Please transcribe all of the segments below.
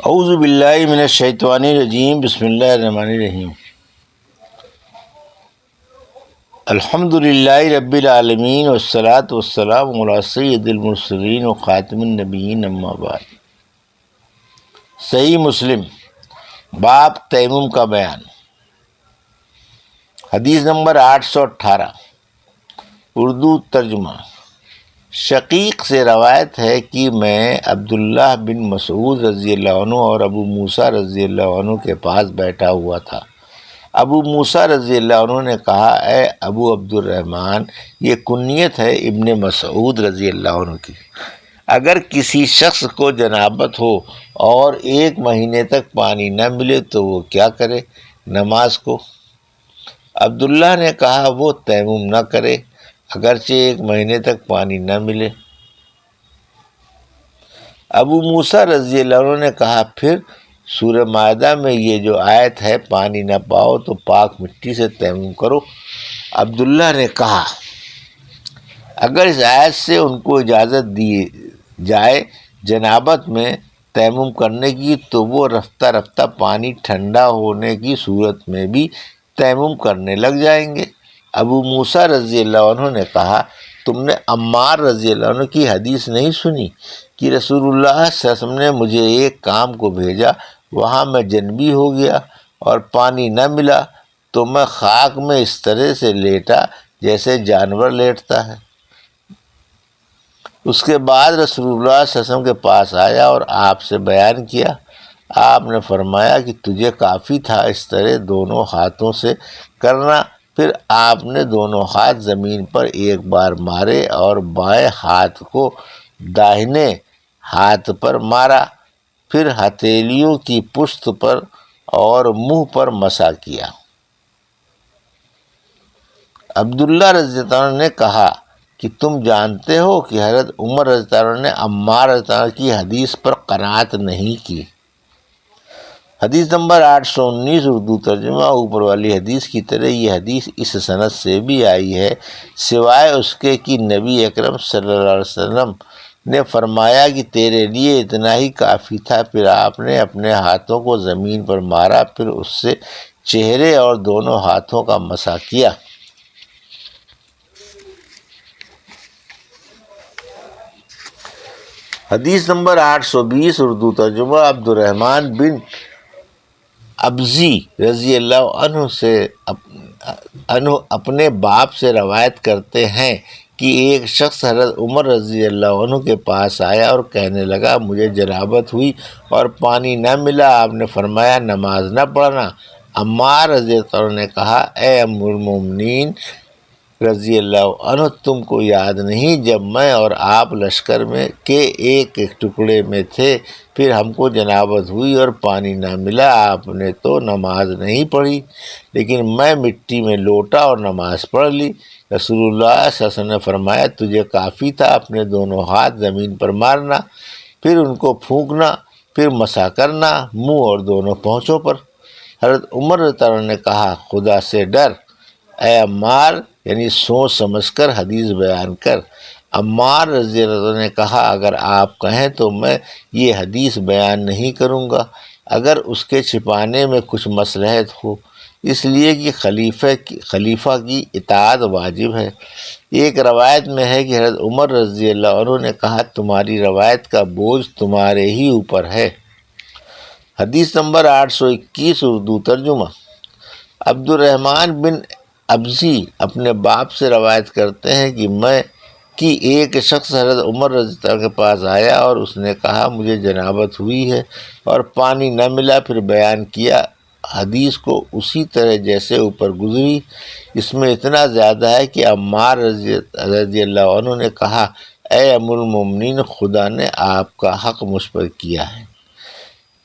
اعوذ باللہ من الشیطان الرجیم، بسم اللہ الرحمن الرحیم۔ الحمد للہ رب العالمین والصلاة والسلام علی سید المرسلین وخاتم النبیین، اما بعد۔ صحیح مسلم باب تیمم کا بیان، حدیث نمبر 818، اردو ترجمہ۔ شقیق سے روایت ہے کہ میں عبداللہ بن مسعود رضی اللہ عنہ اور ابو موسیٰ رضی اللہ عنہ کے پاس بیٹھا ہوا تھا۔ ابو موسیٰ رضی اللہ عنہ نے کہا، اے ابو عبد الرحمن، یہ کنیت ہے ابن مسعود رضی اللہ عنہ کی، اگر کسی شخص کو جنابت ہو اور 1 مہینے تک پانی نہ ملے تو وہ کیا کرے؟ نماز کو۔ عبداللہ نے کہا، وہ تیمم نہ کرے اگرچہ 1 مہینے تک پانی نہ ملے۔ ابو موسیٰ رضی اللہ عنہ نے کہا، پھر سورہ مائدہ میں یہ جو آیت ہے، پانی نہ پاؤ تو پاک مٹی سے تیمم کرو۔ عبداللہ نے کہا، اگر اس آیت سے ان کو اجازت دی جائے جنابت میں تیمم کرنے کی تو وہ رفتہ رفتہ پانی ٹھنڈا ہونے کی صورت میں بھی تیمم کرنے لگ جائیں گے۔ ابو موسیٰ رضی اللہ عنہ نے کہا، تم نے عمار رضی اللہ عنہ کی حدیث نہیں سنی کہ رسول اللہ صلی اللہ علیہ وسلم نے مجھے ایک کام کو بھیجا، وہاں میں جنبی ہو گیا اور پانی نہ ملا تو میں خاک میں اس طرح سے لیٹا جیسے جانور لیٹتا ہے۔ اس کے بعد رسول اللہ صلی اللہ علیہ وسلم کے پاس آیا اور آپ سے بیان کیا۔ آپ نے فرمایا کہ تجھے کافی تھا اس طرح دونوں ہاتھوں سے کرنا۔ پھر آپ نے دونوں ہاتھ زمین پر ایک بار مارے اور بائیں ہاتھ کو داہنے ہاتھ پر مارا، پھر ہتھیلیوں کی پشت پر اور منہ پر مسح کیا۔ عبداللہ رضی اللہ عنہ نے کہا کہ تم جانتے ہو کہ حضرت عمر رضی اللہ عنہ نے عمار رضی اللہ عنہ کی حدیث پر قناعت نہیں کی۔ حدیث نمبر 819، اردو ترجمہ۔ اوپر والی حدیث کی طرح یہ حدیث اس سند سے بھی آئی ہے، سوائے اس کے کہ نبی اکرم صلی اللہ علیہ وسلم نے فرمایا کہ تیرے لیے اتنا ہی کافی تھا۔ پھر آپ نے اپنے ہاتھوں کو زمین پر مارا، پھر اس سے چہرے اور دونوں ہاتھوں کا مسح کیا۔ حدیث نمبر 820، اردو ترجمہ۔ عبد الرحمن بن ابزی رضی اللہ عنہ اپنے باپ سے روایت کرتے ہیں کہ ایک شخص حضرت عمر رضی اللہ عنہ کے پاس آیا اور کہنے لگا، مجھے جنابت ہوئی اور پانی نہ ملا۔ آپ نے فرمایا، نماز نہ پڑھنا۔ عمار رضی اللہ عنہ نے کہا، اے ام المومنین رضی اللہ عنہ، تم کو یاد نہیں جب میں اور آپ لشکر میں کے ایک ٹکڑے میں تھے، پھر ہم کو جنابت ہوئی اور پانی نہ ملا، آپ نے تو نماز نہیں پڑھی لیکن میں مٹی میں لوٹا اور نماز پڑھ لی۔ رسول اللہ صلی اللہ علیہ وسلم نے فرمایا، تجھے کافی تھا اپنے دونوں ہاتھ زمین پر مارنا، پھر ان کو پھونکنا، پھر مسح کرنا منہ اور دونوں پونچھوں پر۔ حضرت عمر رضی اللہ عنہ نے کہا، خدا سے ڈر اے عمار، یعنی سوچ سمجھ کر حدیث بیان کر۔ عمار رضی اللہ عنہ نے کہا، اگر آپ کہیں تو میں یہ حدیث بیان نہیں کروں گا اگر اس کے چھپانے میں کچھ مصلحت ہو، اس لیے کہ خلیفہ کی اطاعت واجب ہے۔ ایک روایت میں ہے کہ حضرت عمر رضی اللہ عنہ نے کہا، تمہاری روایت کا بوجھ تمہارے ہی اوپر ہے۔ حدیث نمبر 821، اردو ترجمہ۔ عبد الرحمن بن ابزی اپنے باپ سے روایت کرتے ہیں کہ ایک شخص حضرت عمر رضی اللہ عنہ کے پاس آیا اور اس نے کہا، مجھے جنابت ہوئی ہے اور پانی نہ ملا، پھر بیان کیا حدیث کو اسی طرح جیسے اوپر گزری۔ اس میں اتنا زیادہ ہے کہ عمار رضی اللہ عنہ نے کہا، اے ام المومنین، خدا نے آپ کا حق مجھ پر کیا ہے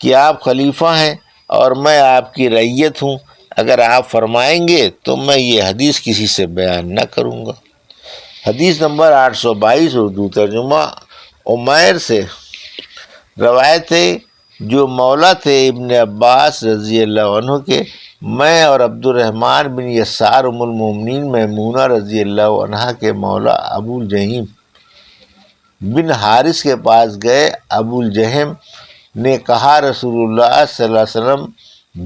کہ آپ خلیفہ ہیں اور میں آپ کی رعیت ہوں، اگر آپ فرمائیں گے تو میں یہ حدیث کسی سے بیان نہ کروں گا۔ حدیث نمبر 822، اردو ترجمہ۔ عمیر سے روایت ہے، جو مولا تھے ابن عباس رضی اللہ عنہ کے، میں اور عبد الرحمن بن یسار ام المومنین میمونہ رضی اللہ عنہا کے مولا ابو الجہم بن حارث کے پاس گئے۔ ابو الجہم نے کہا رسول اللہ صلی اللہ علیہ وسلم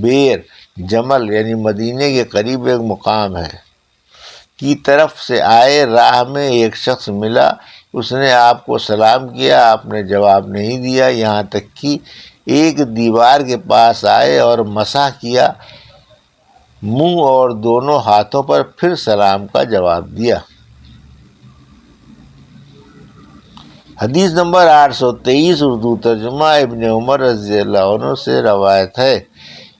بیر جمل یعنی مدینے کے قریب ایک مقام ہے کی طرف سے آئے، راہ میں ایک شخص ملا، اس نے آپ کو سلام کیا، آپ نے جواب نہیں دیا، یہاں تک کہ ایک دیوار کے پاس آئے اور مسح کیا منہ اور دونوں ہاتھوں پر، پھر سلام کا جواب دیا۔ حدیث نمبر 823 اردو ترجمہ ابن عمر رضی اللہ عنہ سے روایت ہے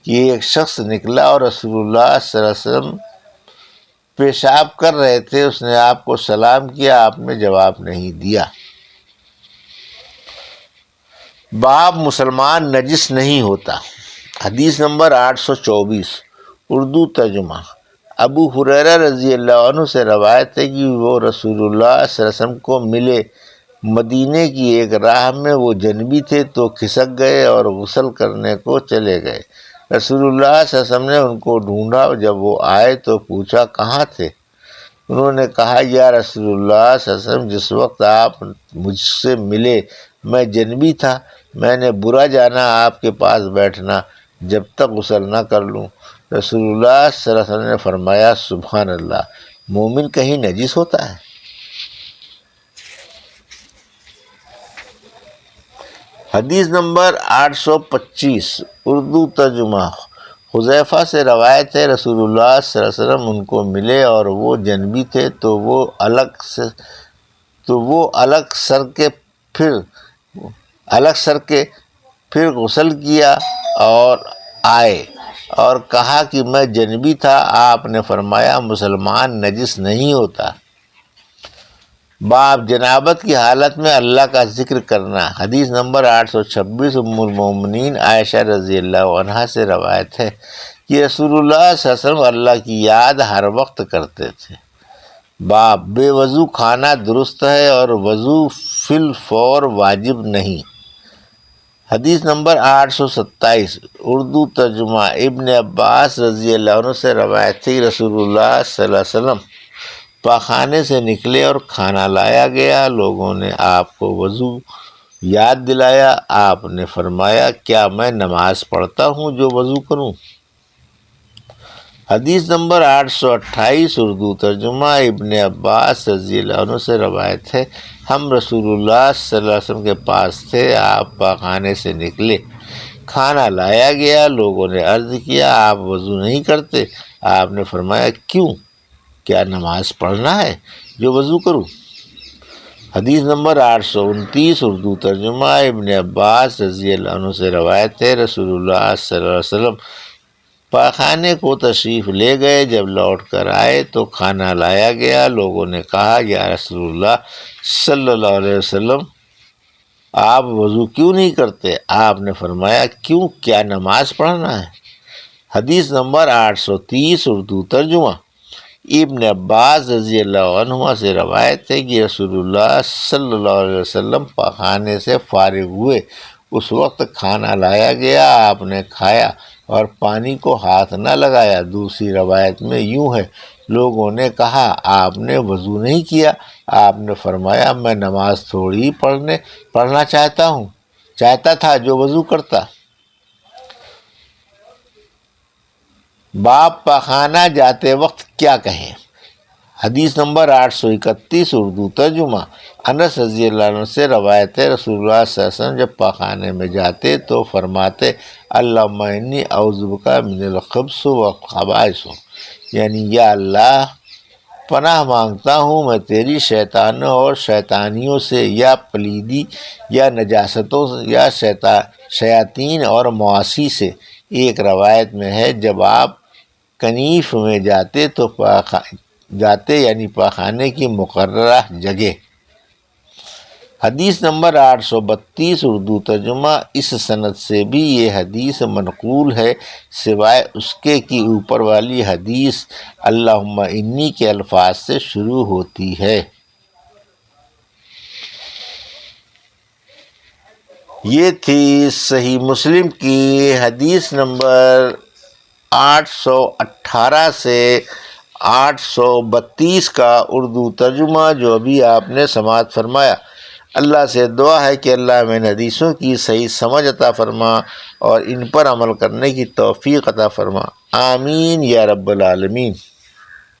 کہ ایک شخص نکلا اور رسول اللہ صلی اللہ علیہ وسلم پیشاب کر رہے تھے، اس نے آپ کو سلام کیا، آپ نے جواب نہیں دیا۔ باب مسلمان نجس نہیں ہوتا۔ حدیث نمبر 824 اردو ترجمہ ابو ہریرہ رضی اللہ عنہ سے روایت ہے کہ وہ رسول اللہ صلی اللہ علیہ وسلم کو ملے، مدینے کی ایک راہ میں وہ جنبی تھے تو کھسک گئے اور غسل کرنے کو چلے گئے۔ رسول اللہ صلی اللہ علیہ وسلم نے ان کو ڈھونڈا، جب وہ آئے تو پوچھا کہاں تھے؟ انہوں نے کہا یا رسول اللہ صلی اللہ علیہ وسلم، جس وقت آپ مجھ سے ملے میں جنبی تھا، میں نے برا جانا آپ کے پاس بیٹھنا جب تک غسل نہ کر لوں۔ رسول اللہ صلی اللہ علیہ وسلم نے فرمایا سبحان اللہ، مومن کہیں نجس ہوتا ہے؟ حدیث نمبر 825 اردو ترجمہ حذیفہ سے روایت ہے رسول اللہ صلی اللہ علیہ وسلم ان کو ملے اور وہ جنبی تھے تو وہ الگ سر کے پھر غسل کیا اور آئے اور کہا کہ میں جنبی تھا، آپ نے فرمایا مسلمان نجس نہیں ہوتا۔ باب جنابت کی حالت میں اللہ کا ذکر کرنا۔ حدیث نمبر 826 ام المومنین عائشہ رضی اللہ عنہا سے روایت ہے کہ رسول اللہ صلی اللہ علیہ وسلم اللہ کی یاد ہر وقت کرتے تھے۔ باب بے وضو کھانا درست ہے اور وضو فی الفور واجب نہیں۔ حدیث نمبر 827 اردو ترجمہ ابن عباس رضی اللہ عنہ سے روایت تھی رسول اللہ صلی اللہ علیہ وسلم پاخانے سے نکلے اور کھانا لایا گیا، لوگوں نے آپ کو وضو یاد دلایا، آپ نے فرمایا کیا میں نماز پڑھتا ہوں جو وضو کروں؟ حدیث نمبر 828 اردو ترجمہ ابن عباس رضی اللہ عنہ سے روایت ہے ہم رسول اللہ صلی اللہ علیہ وسلم کے پاس تھے، آپ پاخانے سے نکلے، کھانا لایا گیا، لوگوں نے عرض کیا آپ وضو نہیں کرتے؟ آپ نے فرمایا کیوں، کیا نماز پڑھنا ہے جو وضو کروں؟ حدیث نمبر 829 اردو ترجمہ ابن عباس رضی اللہ عنہ سے روایت ہے رسول اللہ صلی اللہ علیہ وسلم پاخانے کو تشریف لے گئے، جب لوٹ کر آئے تو کھانا لایا گیا، لوگوں نے کہا یا رسول اللہ صلی اللہ علیہ وسلم آپ وضو کیوں نہیں کرتے؟ آپ نے فرمایا کیوں، کیا نماز پڑھنا ہے؟ حدیث نمبر 830 اردو ترجمہ ابن عباس رضی اللہ عنہما سے روایت ہے کہ رسول اللہ صلی اللہ علیہ وسلم پاخانے سے فارغ ہوئے، اس وقت کھانا لایا گیا، آپ نے کھایا اور پانی کو ہاتھ نہ لگایا۔ دوسری روایت میں یوں ہے لوگوں نے کہا آپ نے وضو نہیں کیا؟ آپ نے فرمایا میں نماز تھوڑی ہی پڑھنا چاہتا تھا جو وضو کرتا۔ باب پاخانہ جاتے وقت کیا کہیں۔ حدیث نمبر 831 اردو ترجمہ انس رضی اللہ عنہ سے روایت ہے رسول اللہ صلی اللہ علیہ وسلم جب پاخانے میں جاتے تو فرماتے اللہم انی اعوذ بک من الخبث والخبائث، یعنی یا اللہ پناہ مانگتا ہوں میں تیری شیطانوں اور شیطانیوں سے، یا پلیدی یا نجاستوں یا شیاطین اور مواسی سے۔ ایک روایت میں ہے جب آپ کنیف میں جاتے یعنی پاخانے کی مقررہ جگہ۔ حدیث نمبر 832 اردو ترجمہ اس سند سے بھی یہ حدیث منقول ہے سوائے اس کے کہ اوپر والی حدیث اللہم انی کے الفاظ سے شروع ہوتی ہے۔ یہ تھی صحیح مسلم کی حدیث نمبر 818 سے 832 کا اردو ترجمہ جو ابھی آپ نے سماعت فرمایا۔ اللہ سے دعا ہے کہ اللہ میں حدیثوں کی صحیح سمجھ عطا فرما اور ان پر عمل کرنے کی توفیق عطا فرما، آمین یا رب العالمین۔